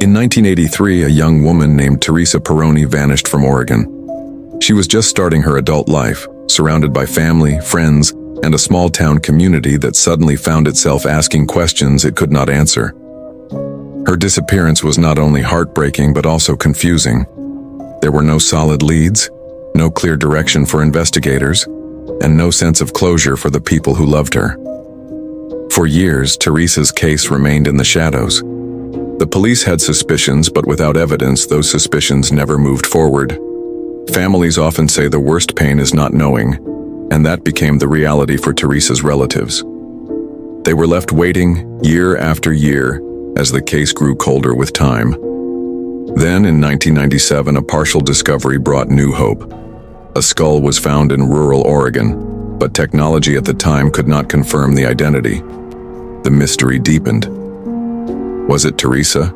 In 1983, a young woman named Teresa Peroni vanished from Oregon. She was just starting her adult life, surrounded by family, friends, and a small-town community that suddenly found itself asking questions it could not answer. Her disappearance was not only heartbreaking but also confusing. There were no solid leads, no clear direction for investigators, and no sense of closure for the people who loved her. For years, Teresa's case remained in the shadows. The police had suspicions, but without evidence, those suspicions never moved forward. Families often say the worst pain is not knowing, and that became the reality for Teresa's relatives. They were left waiting year after year as the case grew colder with time. Then, in 1997, a partial discovery brought new hope. A skull was found in rural Oregon, but technology at the time could not confirm the identity. The mystery deepened. Was it Teresa,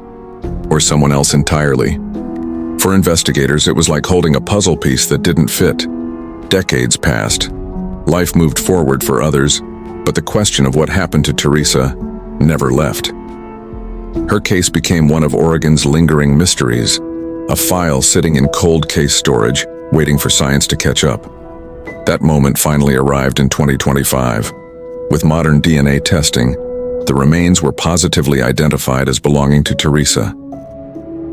or someone else entirely? For investigators, it was like holding a puzzle piece that didn't fit. Decades passed. Life moved forward for others, but the question of what happened to Teresa never left. Her case became one of Oregon's lingering mysteries, a file sitting in cold case storage, waiting for science to catch up. That moment finally arrived in 2025. With modern DNA testing, the remains were positively identified as belonging to Teresa.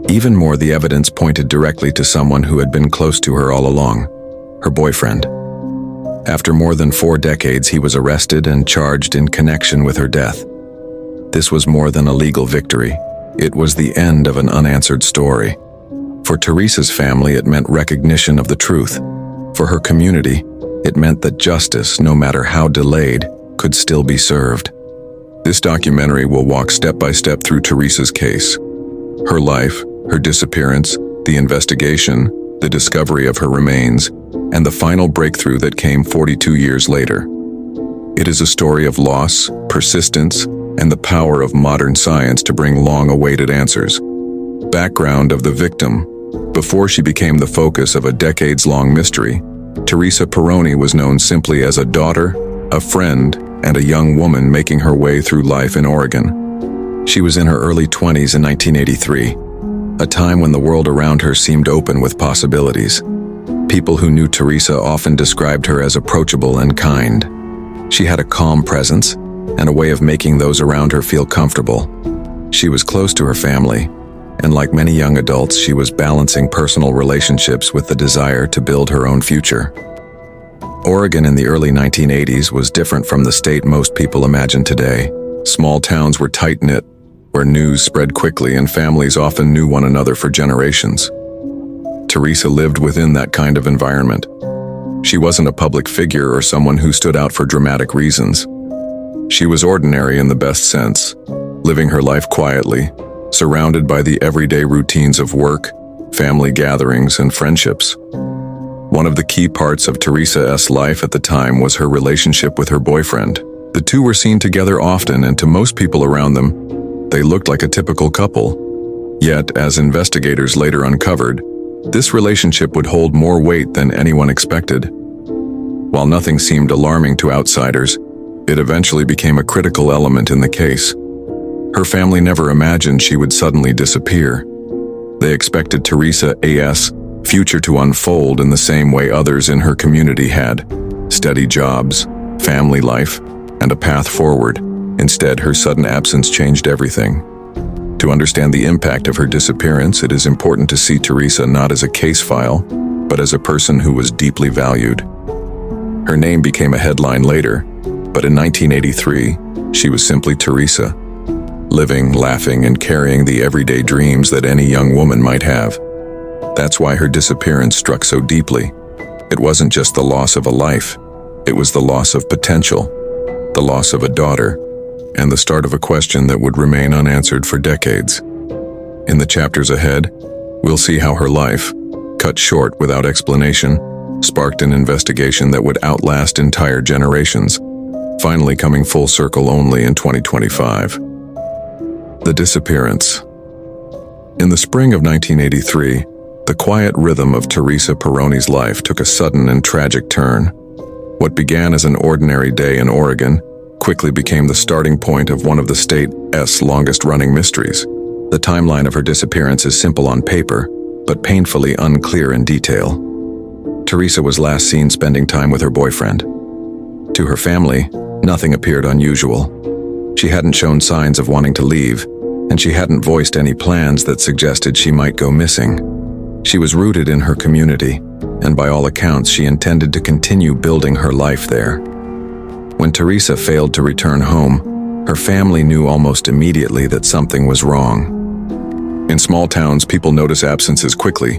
Even more, the evidence pointed directly to someone who had been close to her all along, her boyfriend. After more than 4 decades, he was arrested and charged in connection with her death. This was more than a legal victory. It was the end of an unanswered story. For Teresa's family, it meant recognition of the truth. For her community, it meant that justice, no matter how delayed, could still be served. This documentary will walk step by step through Teresa's case. Her life, her disappearance, the investigation, the discovery of her remains, and the final breakthrough that came 42 years later. It is a story of loss, persistence, and the power of modern science to bring long-awaited answers. Background of the victim. Before she became the focus of a decades-long mystery, Teresa Peroni was known simply as a daughter, a friend, and a young woman making her way through life in Oregon. She was in her early 20s in 1983, a time when the world around her seemed open with possibilities. People who knew Teresa often described her as approachable and kind. She had a calm presence and a way of making those around her feel comfortable. She was close to her family, and like many young adults, she was balancing personal relationships with the desire to build her own future. Oregon in the early 1980s was different from the state most people imagine today. Small towns were tight-knit, where news spread quickly and families often knew one another for generations. Teresa lived within that kind of environment. She wasn't a public figure or someone who stood out for dramatic reasons. She was ordinary in the best sense, living her life quietly, surrounded by the everyday routines of work, family gatherings, and friendships. One of the key parts of Teresa's life at the time was her relationship with her boyfriend. The two were seen together often, and to most people around them, they looked like a typical couple. Yet, as investigators later uncovered, this relationship would hold more weight than anyone expected. While nothing seemed alarming to outsiders, it eventually became a critical element in the case. Her family never imagined she would suddenly disappear. They expected Teresa's future to unfold in the same way others in her community had: steady jobs, family life, and a path forward. Instead, her sudden absence changed everything. To understand the impact of her disappearance, it is important to see Teresa not as a case file, but as a person who was deeply valued. Her name became a headline later, but in 1983, she was simply Teresa, living, laughing, and carrying the everyday dreams that any young woman might have. That's why her disappearance struck so deeply. It wasn't just the loss of a life, it was the loss of potential, the loss of a daughter, and the start of a question that would remain unanswered for decades. In the chapters ahead, we'll see how her life, cut short without explanation, sparked an investigation that would outlast entire generations, finally coming full circle only in 2025. The disappearance. In the spring of 1983, the quiet rhythm of Teresa Peroni's life took a sudden and tragic turn. What began as an ordinary day in Oregon quickly became the starting point of one of the state's longest-running mysteries. The timeline of her disappearance is simple on paper, but painfully unclear in detail. Teresa was last seen spending time with her boyfriend. To her family, nothing appeared unusual. She hadn't shown signs of wanting to leave, and she hadn't voiced any plans that suggested she might go missing. She was rooted in her community, and by all accounts, she intended to continue building her life there. When Teresa failed to return home, her family knew almost immediately that something was wrong. In small towns, people notice absences quickly,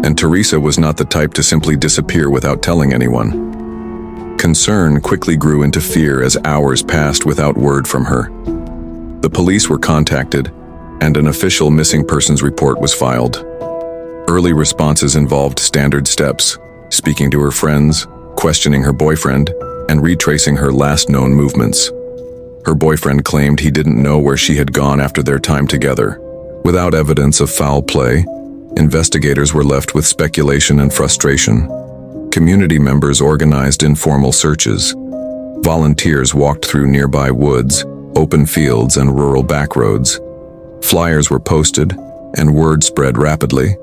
and Teresa was not the type to simply disappear without telling anyone. Concern quickly grew into fear as hours passed without word from her. The police were contacted, and an official missing persons report was filed. Early responses involved standard steps: speaking to her friends, questioning her boyfriend, and retracing her last known movements. Her boyfriend claimed he didn't know where she had gone after their time together. Without evidence of foul play, investigators were left with speculation and frustration. Community members organized informal searches. Volunteers walked through nearby woods, open fields, and rural backroads. Flyers were posted, and word spread rapidly.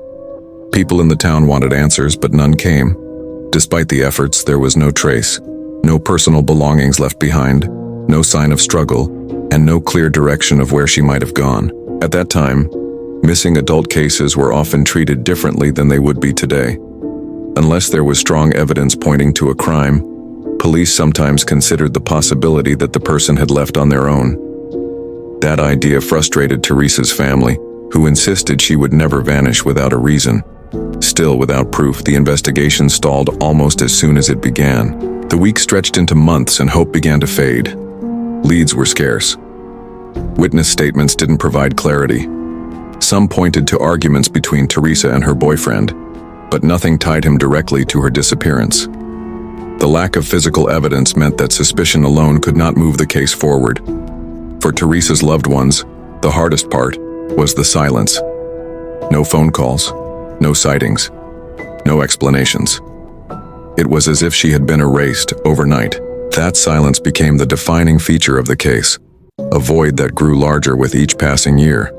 People in the town wanted answers, but none came. Despite the efforts, there was no trace, no personal belongings left behind, no sign of struggle, and no clear direction of where she might have gone. At that time, missing adult cases were often treated differently than they would be today. Unless there was strong evidence pointing to a crime, police sometimes considered the possibility that the person had left on their own. That idea frustrated Teresa's family, who insisted she would never vanish without a reason. Still, without proof, the investigation stalled almost as soon as it began. The weeks stretched into months and hope began to fade. Leads were scarce. Witness statements didn't provide clarity. Some pointed to arguments between Teresa and her boyfriend, but nothing tied him directly to her disappearance. The lack of physical evidence meant that suspicion alone could not move the case forward. For Teresa's loved ones, the hardest part was the silence. No phone calls, no sightings, no explanations. It was as if she had been erased overnight. That silence became the defining feature of the case, a void that grew larger with each passing year.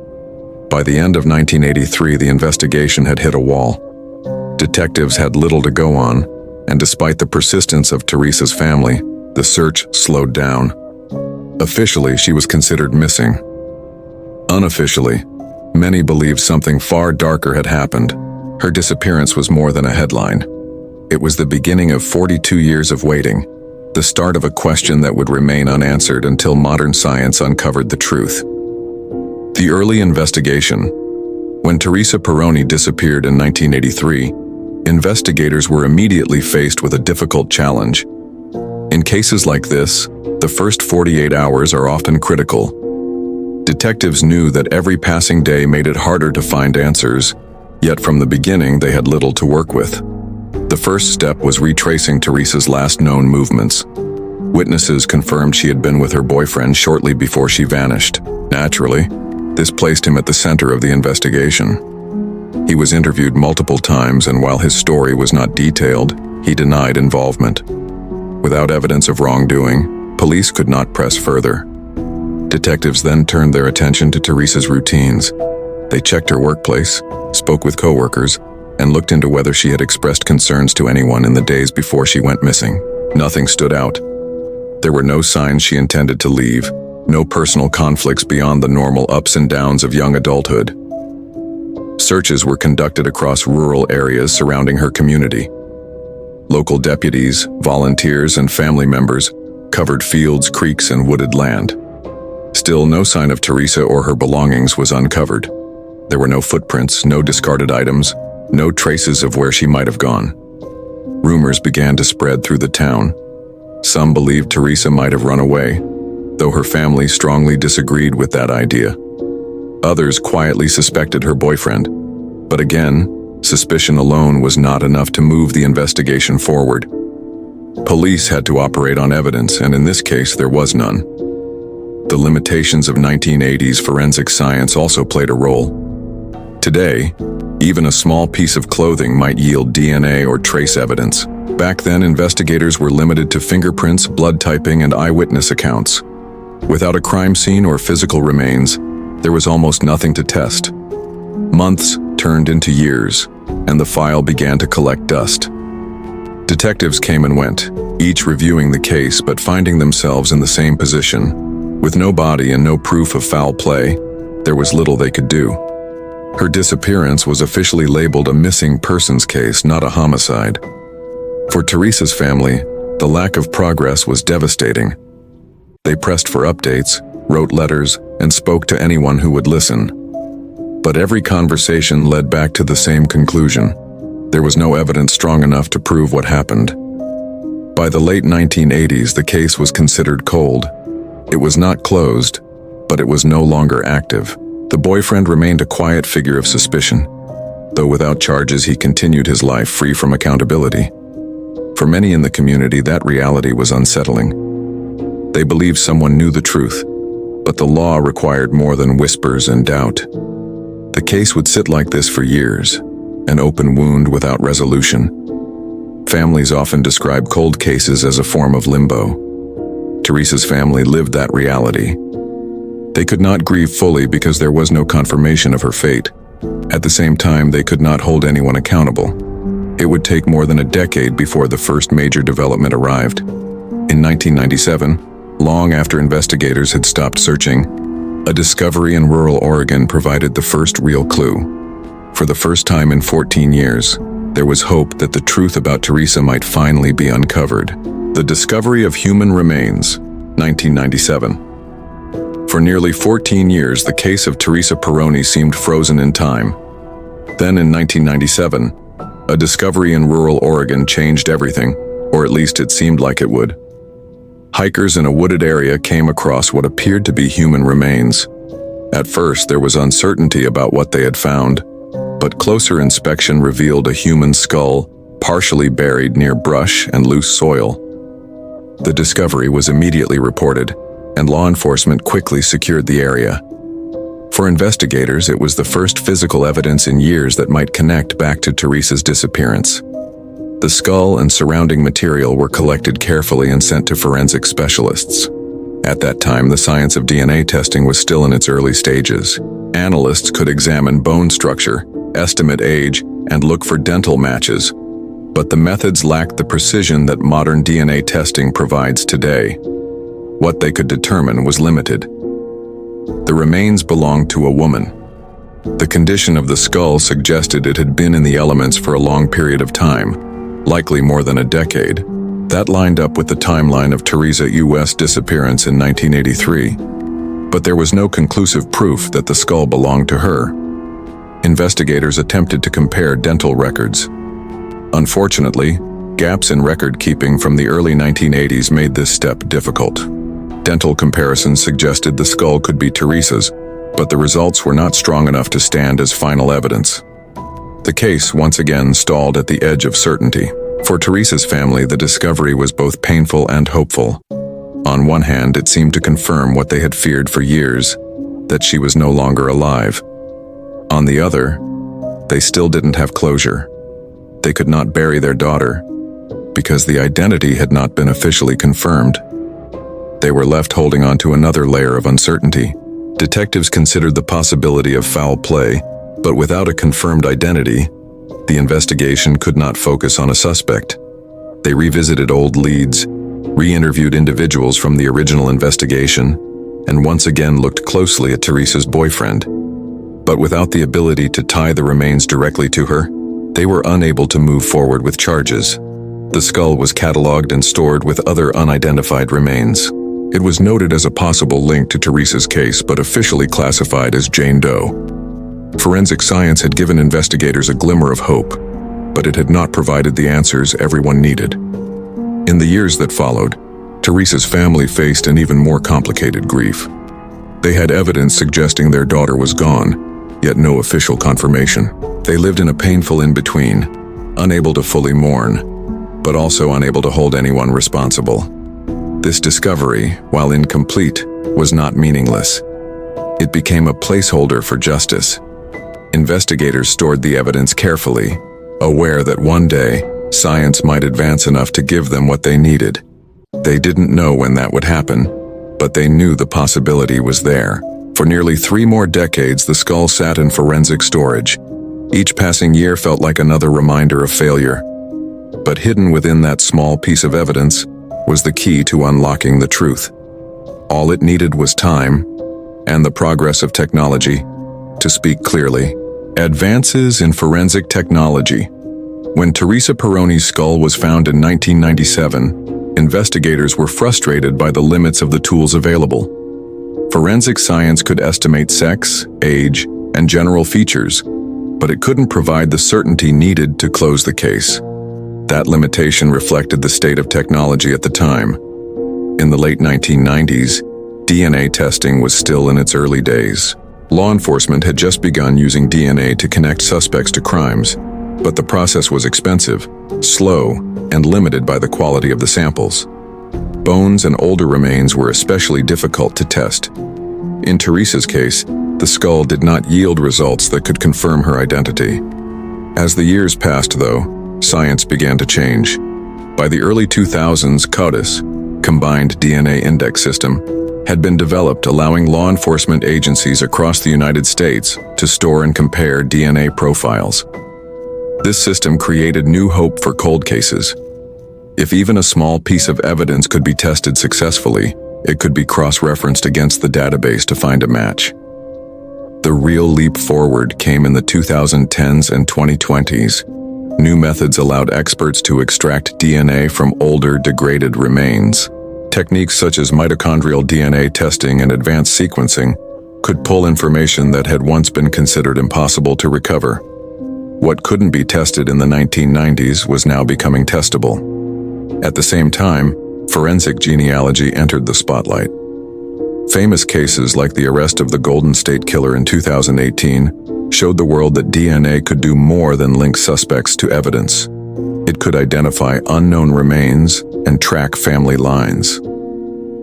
By the end of 1983, the investigation had hit a wall. Detectives had little to go on, and despite the persistence of Teresa's family, the search slowed down. Officially, she was considered missing. Unofficially, many believed something far darker had happened. Her disappearance was more than a headline. It was the beginning of 42 years of waiting, the start of a question that would remain unanswered until modern science uncovered the truth. The early investigation. When Teresa Peroni disappeared in 1983, investigators were immediately faced with a difficult challenge. In cases like this, the first 48 hours are often critical. Detectives knew that every passing day made it harder to find answers, yet from the beginning they had little to work with. The first step was retracing Teresa's last known movements. Witnesses confirmed she had been with her boyfriend shortly before she vanished. Naturally, this placed him at the center of the investigation. He was interviewed multiple times, and while his story was not detailed, he denied involvement. Without evidence of wrongdoing, police could not press further. Detectives then turned their attention to Teresa's routines. They checked her workplace, spoke with coworkers, and looked into whether she had expressed concerns to anyone in the days before she went missing. Nothing stood out. There were no signs she intended to leave, no personal conflicts beyond the normal ups and downs of young adulthood. Searches were conducted across rural areas surrounding her community. Local deputies, volunteers, and family members covered fields, creeks, and wooded land. Still, no sign of Teresa or her belongings was uncovered. There were no footprints, no discarded items, no traces of where she might have gone. Rumors began to spread through the town. Some believed Teresa might have run away, though her family strongly disagreed with that idea. Others quietly suspected her boyfriend, but again, suspicion alone was not enough to move the investigation forward. Police had to operate on evidence, and in this case, there was none. The limitations of 1980s forensic science also played a role. Today, even a small piece of clothing might yield DNA or trace evidence. Back then, investigators were limited to fingerprints, blood typing, and eyewitness accounts. Without a crime scene or physical remains, There was almost nothing to test. Months turned into years, and the file began to collect dust. Detectives came and went, each reviewing the case but finding themselves in the same position. With no body and no proof of foul play, there was little they could do. Her disappearance was officially labeled a missing persons case, not a homicide. For Teresa's family, the lack of progress was devastating. They pressed for updates, wrote letters, and spoke to anyone who would listen. But every conversation led back to the same conclusion. There was no evidence strong enough to prove what happened. By the late 1980s, the case was considered cold. It was not closed, but it was no longer active. The boyfriend remained a quiet figure of suspicion. Though without charges, he continued his life free from accountability. For many in the community, that reality was unsettling. They believed someone knew the truth, but the law required more than whispers and doubt. The case would sit like this for years, an open wound without resolution. Families often describe cold cases as a form of limbo. Teresa's family lived that reality. They could not grieve fully because there was no confirmation of her fate. At the same time, they could not hold anyone accountable. It would take more than a decade before the first major development arrived. In 1997, long after investigators had stopped searching, a discovery in rural Oregon provided the first real clue. For the first time in 14 years, there was hope that the truth about Teresa might finally be uncovered. The discovery of human remains, 1997. For nearly 14 years, the case of Teresa Peroni seemed frozen in time. Then in 1997, a discovery in rural Oregon changed everything, or at least it seemed like it would. Hikers in a wooded area came across what appeared to be human remains. At first, there was uncertainty about what they had found, but closer inspection revealed a human skull, partially buried near brush and loose soil. The discovery was immediately reported, and law enforcement quickly secured the area. For investigators, it was the first physical evidence in years that might connect back to Teresa's disappearance. The skull and surrounding material were collected carefully and sent to forensic specialists. At that time, the science of DNA testing was still in its early stages. Analysts could examine bone structure, estimate age, and look for dental matches. But the methods lacked the precision that modern DNA testing provides today. What they could determine was limited. The remains belonged to a woman. The condition of the skull suggested it had been in the elements for a long period of time, likely more than a decade. That lined up with the timeline of Teresa's U.S. disappearance in 1983. But there was no conclusive proof that the skull belonged to her. Investigators attempted to compare dental records. Unfortunately, gaps in record-keeping from the early 1980s made this step difficult. Dental comparisons suggested the skull could be Teresa's, but the results were not strong enough to stand as final evidence. The case once again stalled at the edge of certainty. For Teresa's family, the discovery was both painful and hopeful. On one hand, it seemed to confirm what they had feared for years, that she was no longer alive. On the other, they still didn't have closure. They could not bury their daughter, because the identity had not been officially confirmed. They were left holding on to another layer of uncertainty. Detectives considered the possibility of foul play, but without a confirmed identity, the investigation could not focus on a suspect. They revisited old leads, re-interviewed individuals from the original investigation, and once again looked closely at Teresa's boyfriend. But without the ability to tie the remains directly to her, they were unable to move forward with charges. The skull was catalogued and stored with other unidentified remains. It was noted as a possible link to Teresa's case, but officially classified as Jane Doe. Forensic science had given investigators a glimmer of hope, but it had not provided the answers everyone needed. In the years that followed, Teresa's family faced an even more complicated grief. They had evidence suggesting their daughter was gone, yet no official confirmation. They lived in a painful in-between, unable to fully mourn, but also unable to hold anyone responsible. This discovery, while incomplete, was not meaningless. It became a placeholder for justice. Investigators stored the evidence carefully, aware that one day, science might advance enough to give them what they needed. They didn't know when that would happen, but they knew the possibility was there. For nearly 3 more decades, the skull sat in forensic storage. Each passing year felt like another reminder of failure. But hidden within that small piece of evidence was the key to unlocking the truth. All it needed was time and the progress of technology to speak clearly. Advances in forensic technology. When Teresa Peroni's skull was found in 1997, investigators were frustrated by the limits of the tools available. Forensic science could estimate sex, age, and general features, but it couldn't provide the certainty needed to close the case. That limitation reflected the state of technology at the time. In the late 1990s, DNA testing was still in its early days. Law enforcement had just begun using DNA to connect suspects to crimes, but the process was expensive, slow, and limited by the quality of the samples. Bones and older remains were especially difficult to test. In Teresa's case, the skull did not yield results that could confirm her identity. As the years passed, though, science began to change. By the early 2000s, CODIS, Combined DNA Index System, had been developed, allowing law enforcement agencies across the United States to store and compare DNA profiles. This system created new hope for cold cases. If even a small piece of evidence could be tested successfully, it could be cross-referenced against the database to find a match. The real leap forward came in the 2010s and 2020s. New methods allowed experts to extract DNA from older, degraded remains. Techniques such as mitochondrial DNA testing and advanced sequencing could pull information that had once been considered impossible to recover. What couldn't be tested in the 1990s was now becoming testable. At the same time, forensic genealogy entered the spotlight. Famous cases like the arrest of the Golden State Killer in 2018 showed the world that DNA could do more than link suspects to evidence. It could identify unknown remains and track family lines.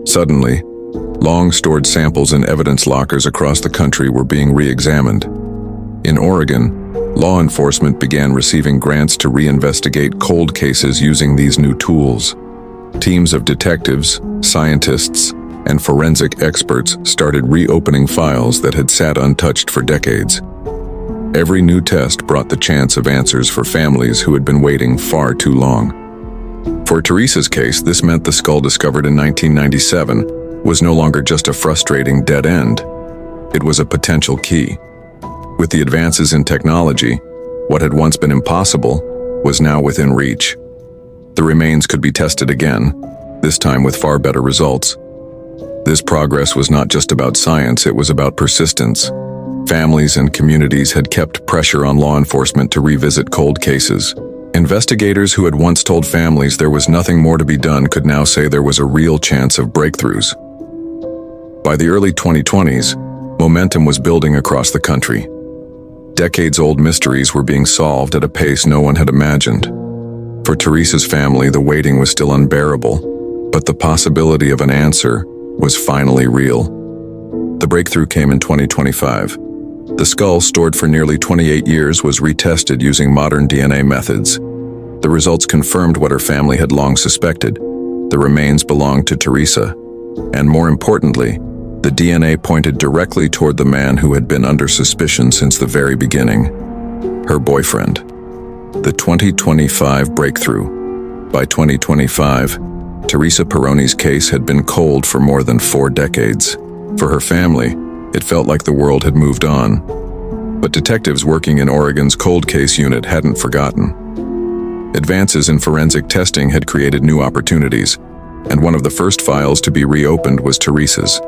Suddenly, long-stored samples in evidence lockers across the country were being re-examined. In Oregon, law enforcement began receiving grants to reinvestigate cold cases using these new tools. Teams of detectives, scientists, and forensic experts started reopening files that had sat untouched for decades. Every new test brought the chance of answers for families who had been waiting far too long. For Teresa's case, this meant the skull discovered in 1997 was no longer just a frustrating dead end. It was a potential key. With the advances in technology, what had once been impossible was now within reach. The remains could be tested again, this time with far better results. This progress was not just about science, it was about persistence. Families and communities had kept pressure on law enforcement to revisit cold cases. Investigators who had once told families there was nothing more to be done could now say there was a real chance of breakthroughs. By the early 2020s, momentum was building across the country. Decades-old mysteries were being solved at a pace no one had imagined. For Teresa's family, the waiting was still unbearable, but the possibility of an answer was finally real. The breakthrough came in 2025. The skull, stored for nearly 28 years, was retested using modern DNA methods. The results confirmed what her family had long suspected. The remains belonged to Teresa, and more importantly, the DNA pointed directly toward the man who had been under suspicion since the very beginning, her boyfriend. The 2025 breakthrough. By 2025, Teresa Peroni's case had been cold for more than 4 decades. For her family, it felt like the world had moved on. But detectives working in Oregon's cold case unit hadn't forgotten. Advances in forensic testing had created new opportunities, and one of the first files to be reopened was Teresa's.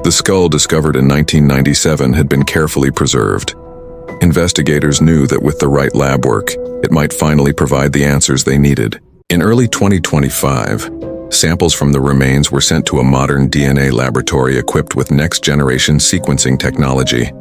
The skull, discovered in 1997, had been carefully preserved. Investigators knew that with the right lab work, it might finally provide the answers they needed. In early 2025, samples from the remains were sent to a modern DNA laboratory equipped with next-generation sequencing technology.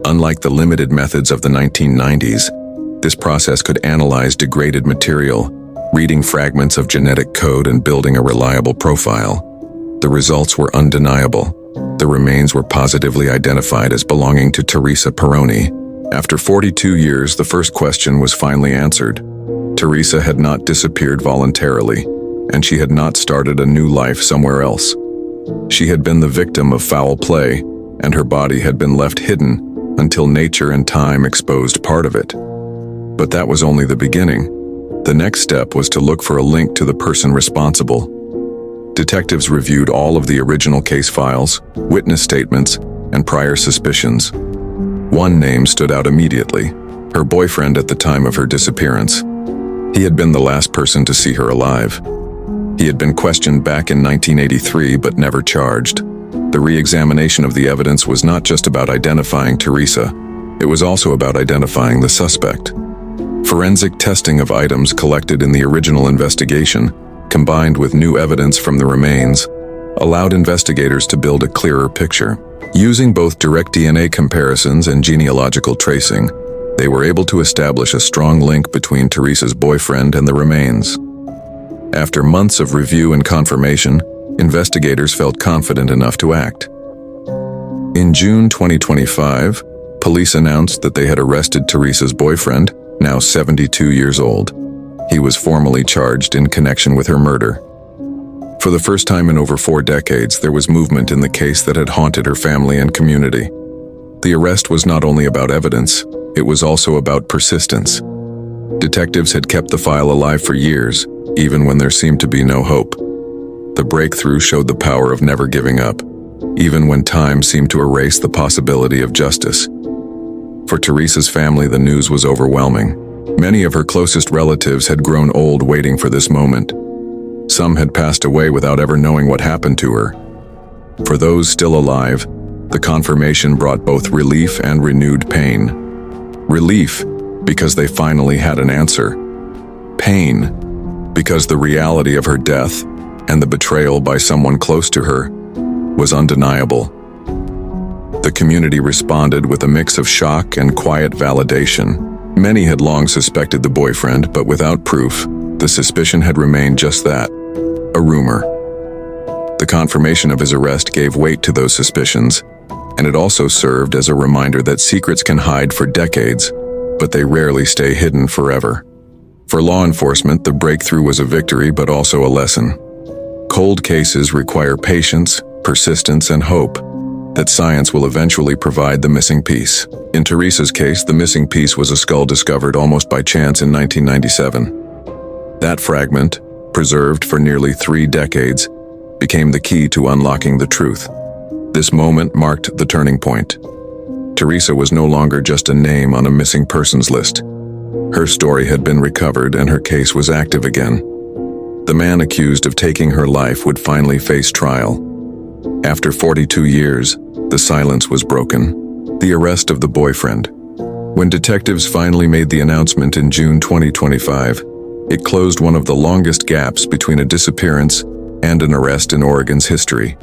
Unlike the limited methods of the 1990s, this process could analyze degraded material, reading fragments of genetic code and building a reliable profile. The results were undeniable. The remains were positively identified as belonging to Teresa Peroni. After 42 years, the first question was finally answered. Teresa had not disappeared voluntarily, and she had not started a new life somewhere else. She had been the victim of foul play, and her body had been left hidden until nature and time exposed part of it. But that was only the beginning. The next step was to look for a link to the person responsible. Detectives reviewed all of the original case files, witness statements, and prior suspicions. One name stood out immediately: her boyfriend at the time of her disappearance. He had been the last person to see her alive. He had been questioned back in 1983 but never charged. The re-examination of the evidence was not just about identifying Teresa, it was also about identifying the suspect. Forensic testing of items collected in the original investigation, combined with new evidence from the remains, allowed investigators to build a clearer picture. Using both direct DNA comparisons and genealogical tracing, they were able to establish a strong link between Teresa's boyfriend and the remains. After months of review and confirmation, investigators felt confident enough to act. In June 2025, police announced that they had arrested Teresa's boyfriend, now 72 years old. He was formally charged in connection with her murder. For the first time in over 4 decades, there was movement in the case that had haunted her family and community. The arrest was not only about evidence, it was also about persistence. Detectives had kept the file alive for years, even when there seemed to be no hope. The breakthrough showed the power of never giving up, even when time seemed to erase the possibility of justice. For Teresa's family, the news was overwhelming. Many of her closest relatives had grown old waiting for this moment. Some had passed away without ever knowing what happened to her. For those still alive, the confirmation brought both relief and renewed pain. Relief, because they finally had an answer. Pain, because the reality of her death and the betrayal by someone close to her was undeniable. The community responded with a mix of shock and quiet validation. Many had long suspected the boyfriend, but without proof, the suspicion had remained just that, a rumor. The confirmation of his arrest gave weight to those suspicions, and it also served as a reminder that secrets can hide for decades, but they rarely stay hidden forever. For law enforcement, the breakthrough was a victory, but also a lesson. Cold cases require patience, persistence, and hope that science will eventually provide the missing piece. In Teresa's case, the missing piece was a skull discovered almost by chance in 1997. That fragment, preserved for nearly 3 decades, became the key to unlocking the truth. This moment marked the turning point. Teresa was no longer just a name on a missing persons list. Her story had been recovered and her case was active again. The man accused of taking her life would finally face trial. After 42 years, the silence was broken. The arrest of the boyfriend. When detectives finally made the announcement in June 2025, it closed one of the longest gaps between a disappearance and an arrest in Oregon's history.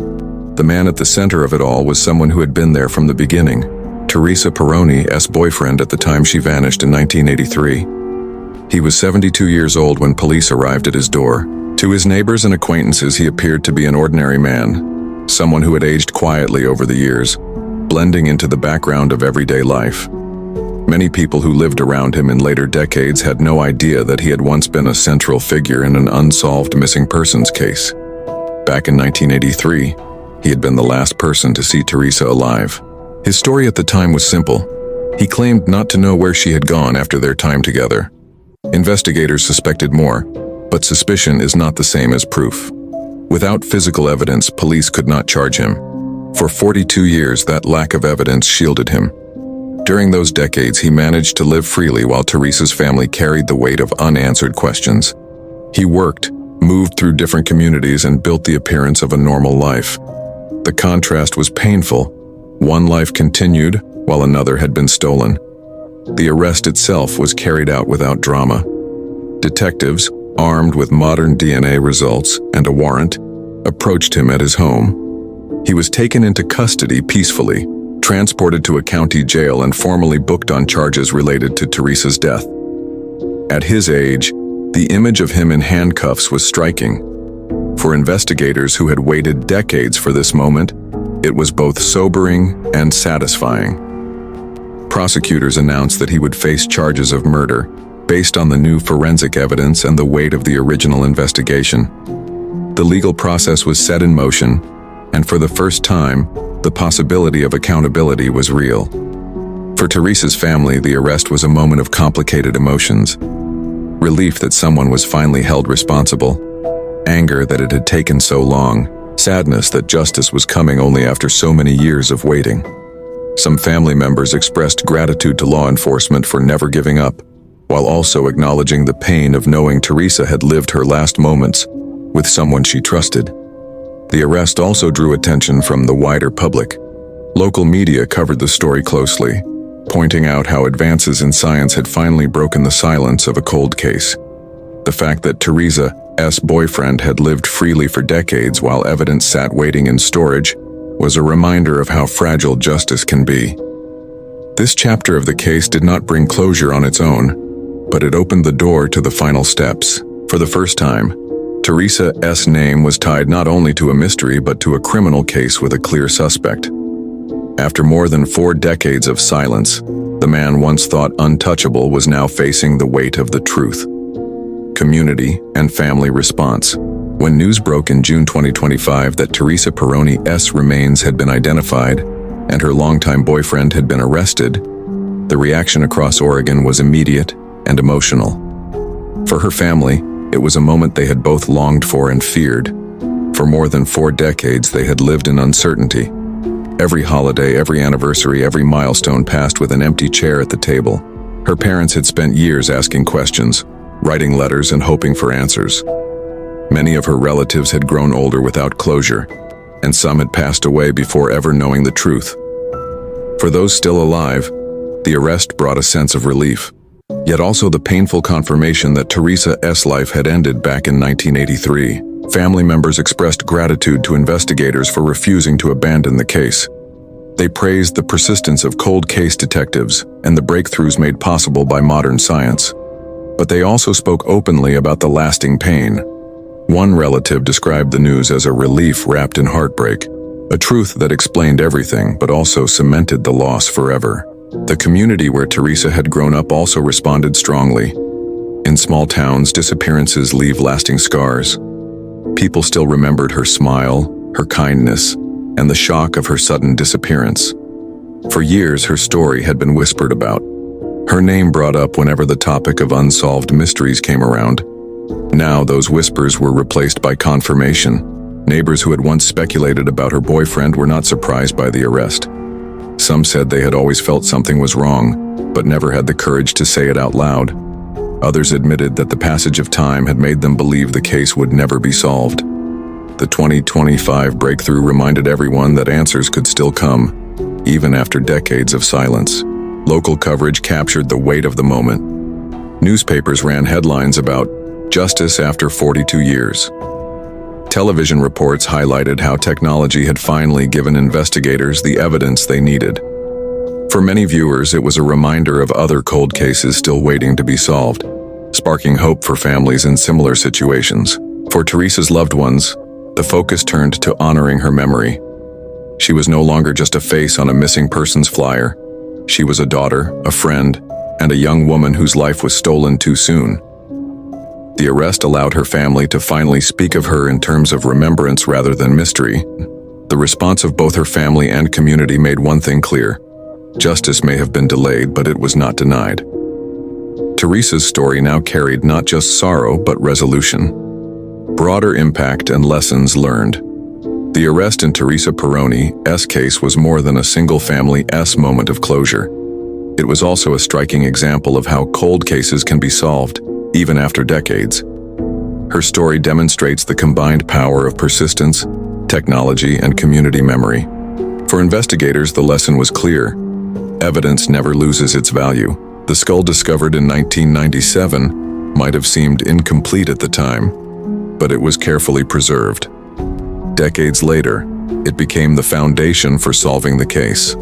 The man at the center of it all was someone who had been there from the beginning, Teresa Peroni's boyfriend at the time she vanished in 1983. He was 72 years old when police arrived at his door. To his neighbors and acquaintances, he appeared to be an ordinary man, someone who had aged quietly over the years, blending into the background of everyday life. Many people who lived around him in later decades had no idea that he had once been a central figure in an unsolved missing persons case. Back in 1983, he had been the last person to see Teresa alive. His story at the time was simple. He claimed not to know where she had gone after their time together. Investigators suspected more, but suspicion is not the same as proof. Without physical evidence, police could not charge him. For 42 years, that lack of evidence shielded him. During those decades, he managed to live freely while Teresa's family carried the weight of unanswered questions. He worked, moved through different communities, and built the appearance of a normal life. The contrast was painful. One life continued, while another had been stolen. The arrest itself was carried out without drama. Detectives, armed with modern DNA results and a warrant, approached him at his home. He was taken into custody peacefully, transported to a county jail, and formally booked on charges related to Teresa's death. At his age, the image of him in handcuffs was striking. For investigators who had waited decades for this moment, it was both sobering and satisfying. Prosecutors announced that he would face charges of murder based on the new forensic evidence and the weight of the original investigation. The legal process was set in motion, And for the first time, the possibility of accountability was real. For Teresa's family, the arrest was a moment of complicated emotions. Relief that someone was finally held responsible, anger that it had taken so long, sadness that justice was coming only after so many years of waiting. Some family members expressed gratitude to law enforcement for never giving up, while also acknowledging the pain of knowing Teresa had lived her last moments with someone she trusted. The arrest also drew attention from the wider public. Local media covered the story closely, pointing out how advances in science had finally broken the silence of a cold case. The fact that Teresa's boyfriend had lived freely for decades while evidence sat waiting in storage was a reminder of how fragile justice can be. This chapter of the case did not bring closure on its own, but it opened the door to the final steps. For the first time, Teresa's name was tied not only to a mystery but to a criminal case with a clear suspect. After more than 4 decades of silence, the man once thought untouchable was now facing the weight of the truth. Community and family response. When news broke in June 2025 that Teresa Peroni's remains had been identified and her longtime boyfriend had been arrested, the reaction across Oregon was immediate and emotional. For her family, it was a moment they had both longed for and feared. For more than 4 decades, they had lived in uncertainty. Every holiday, every anniversary, every milestone passed with an empty chair at the table. Her parents had spent years asking questions, writing letters and hoping for answers. Many of her relatives had grown older without closure, and some had passed away before ever knowing the truth. For those still alive, the arrest brought a sense of relief, yet also the painful confirmation that Teresa's life had ended back in 1983. Family members expressed gratitude to investigators for refusing to abandon the case. They praised the persistence of cold case detectives and the breakthroughs made possible by modern science. But they also spoke openly about the lasting pain. One relative described the news as a relief wrapped in heartbreak, a truth that explained everything but also cemented the loss forever. The community where Teresa had grown up also responded strongly. In small towns, disappearances leave lasting scars. People still remembered her smile, her kindness, and the shock of her sudden disappearance. For years, her story had been whispered about. Her name brought up whenever the topic of unsolved mysteries came around. Now those whispers were replaced by confirmation. Neighbors who had once speculated about her boyfriend were not surprised by the arrest. Some said they had always felt something was wrong, but never had the courage to say it out loud. Others admitted that the passage of time had made them believe the case would never be solved. The 2025 breakthrough reminded everyone that answers could still come, even after decades of silence. Local coverage captured the weight of the moment. Newspapers ran headlines about justice after 42 years. Television reports highlighted how technology had finally given investigators the evidence they needed. For many viewers, it was a reminder of other cold cases still waiting to be solved, sparking hope for families in similar situations. For Teresa's loved ones, the focus turned to honoring her memory. She was no longer just a face on a missing persons flyer. She was a daughter, a friend, and a young woman whose life was stolen too soon. The arrest allowed her family to finally speak of her in terms of remembrance rather than mystery. The response of both her family and community made one thing clear. Justice may have been delayed, but it was not denied. Teresa's story now carried not just sorrow, but resolution. Broader impact and lessons learned. The arrest in Teresa Peroni's case was more than a single family's moment of closure. It was also a striking example of how cold cases can be solved, even after decades. Her story demonstrates the combined power of persistence, technology, and community memory. For investigators, the lesson was clear. Evidence never loses its value. The skull discovered in 1997 might have seemed incomplete at the time, but it was carefully preserved. Decades later, it became the foundation for solving the case.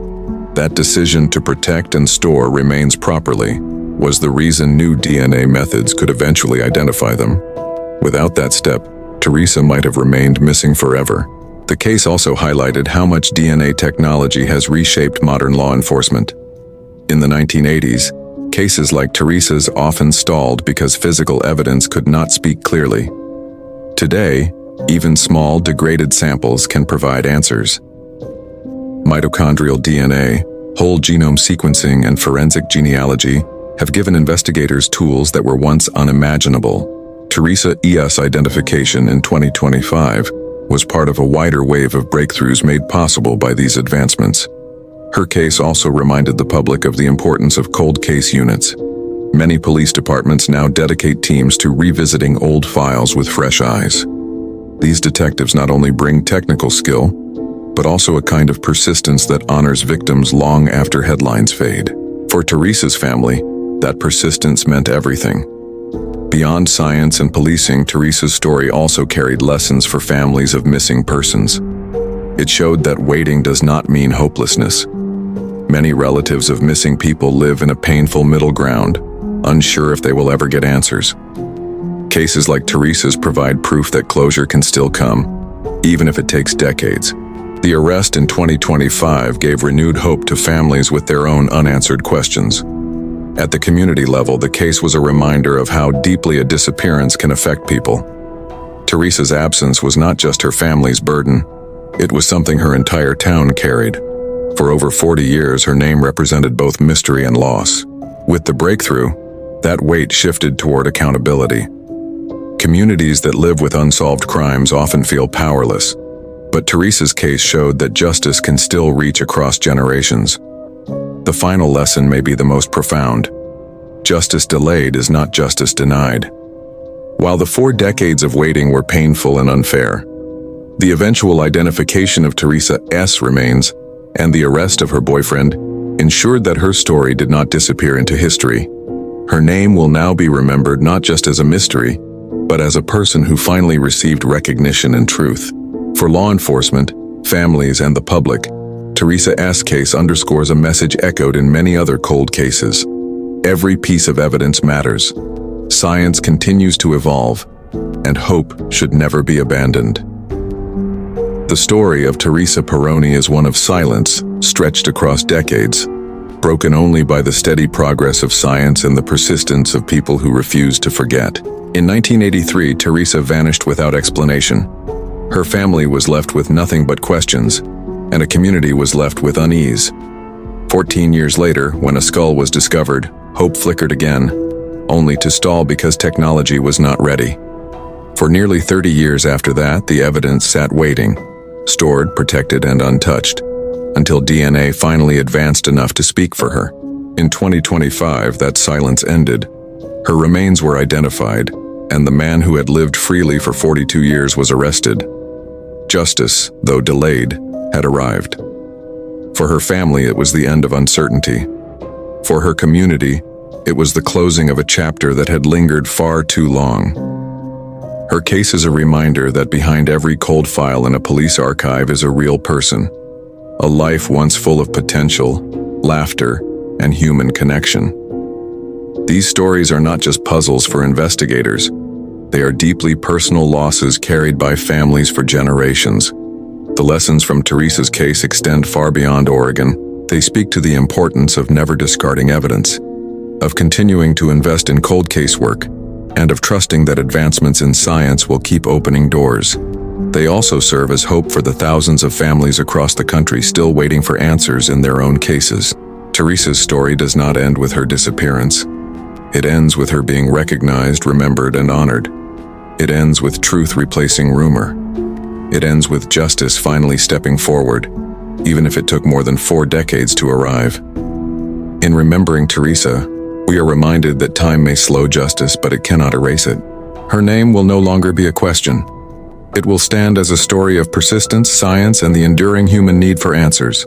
That decision to protect and store remains properly was the reason new DNA methods could eventually identify them. Without that step, Teresa might have remained missing forever. The case also highlighted how much DNA technology has reshaped modern law enforcement. In the 1980s, cases like Teresa's often stalled because physical evidence could not speak clearly. Today, Even small, degraded samples can provide answers. Mitochondrial DNA, whole genome sequencing, and forensic genealogy have given investigators tools that were once unimaginable. Teresa's identification in 2025 was part of a wider wave of breakthroughs made possible by these advancements. Her case also reminded the public of the importance of cold case units. Many police departments now dedicate teams to revisiting old files with fresh eyes. These detectives not only bring technical skill, but also a kind of persistence that honors victims long after headlines fade. For Teresa's family, that persistence meant everything. Beyond science and policing, Teresa's story also carried lessons for families of missing persons. It showed that waiting does not mean hopelessness. Many relatives of missing people live in a painful middle ground, unsure if they will ever get answers. Cases like Teresa's provide proof that closure can still come, even if it takes decades. The arrest in 2025 gave renewed hope to families with their own unanswered questions. At the community level, the case was a reminder of how deeply a disappearance can affect people. Teresa's absence was not just her family's burden, it was something her entire town carried. For over 40 years, her name represented both mystery and loss. With the breakthrough, that weight shifted toward accountability. Communities that live with unsolved crimes often feel powerless, but Teresa's case showed that justice can still reach across generations. The final lesson may be the most profound. Justice delayed is not justice denied. While the 4 decades of waiting were painful and unfair, the eventual identification of Teresa's remains and the arrest of her boyfriend ensured that her story did not disappear into history. Her name will now be remembered not just as a mystery, but as a person who finally received recognition and truth. For law enforcement, families, and the public, Teresa's case underscores a message echoed in many other cold cases. Every piece of evidence matters. Science continues to evolve, and hope should never be abandoned. The story of Teresa Peroni is one of silence, stretched across decades, broken only by the steady progress of science and the persistence of people who refuse to forget. In 1983, Teresa vanished without explanation. Her family was left with nothing but questions, and a community was left with unease. 14 years later, when a skull was discovered, hope flickered again, only to stall because technology was not ready. For nearly 30 years after that, the evidence sat waiting, stored, protected, and untouched, until DNA finally advanced enough to speak for her. In 2025, that silence ended. Her remains were identified, and the man who had lived freely for 42 years was arrested. Justice, though delayed, had arrived. For her family, it was the end of uncertainty. For her community, it was the closing of a chapter that had lingered far too long. Her case is a reminder that behind every cold file in a police archive is a real person, a life once full of potential, laughter, and human connection. These stories are not just puzzles for investigators. They are deeply personal losses carried by families for generations. The lessons from Teresa's case extend far beyond Oregon. They speak to the importance of never discarding evidence, of continuing to invest in cold case work, and of trusting that advancements in science will keep opening doors. They also serve as hope for the thousands of families across the country still waiting for answers in their own cases. Teresa's story does not end with her disappearance. It ends with her being recognized, remembered, and honored. It ends with truth replacing rumor. It ends with justice finally stepping forward, even if it took more than 4 decades to arrive. In remembering Teresa, we are reminded that time may slow justice, but it cannot erase it. Her name will no longer be a question. It will stand as a story of persistence, science, and the enduring human need for answers.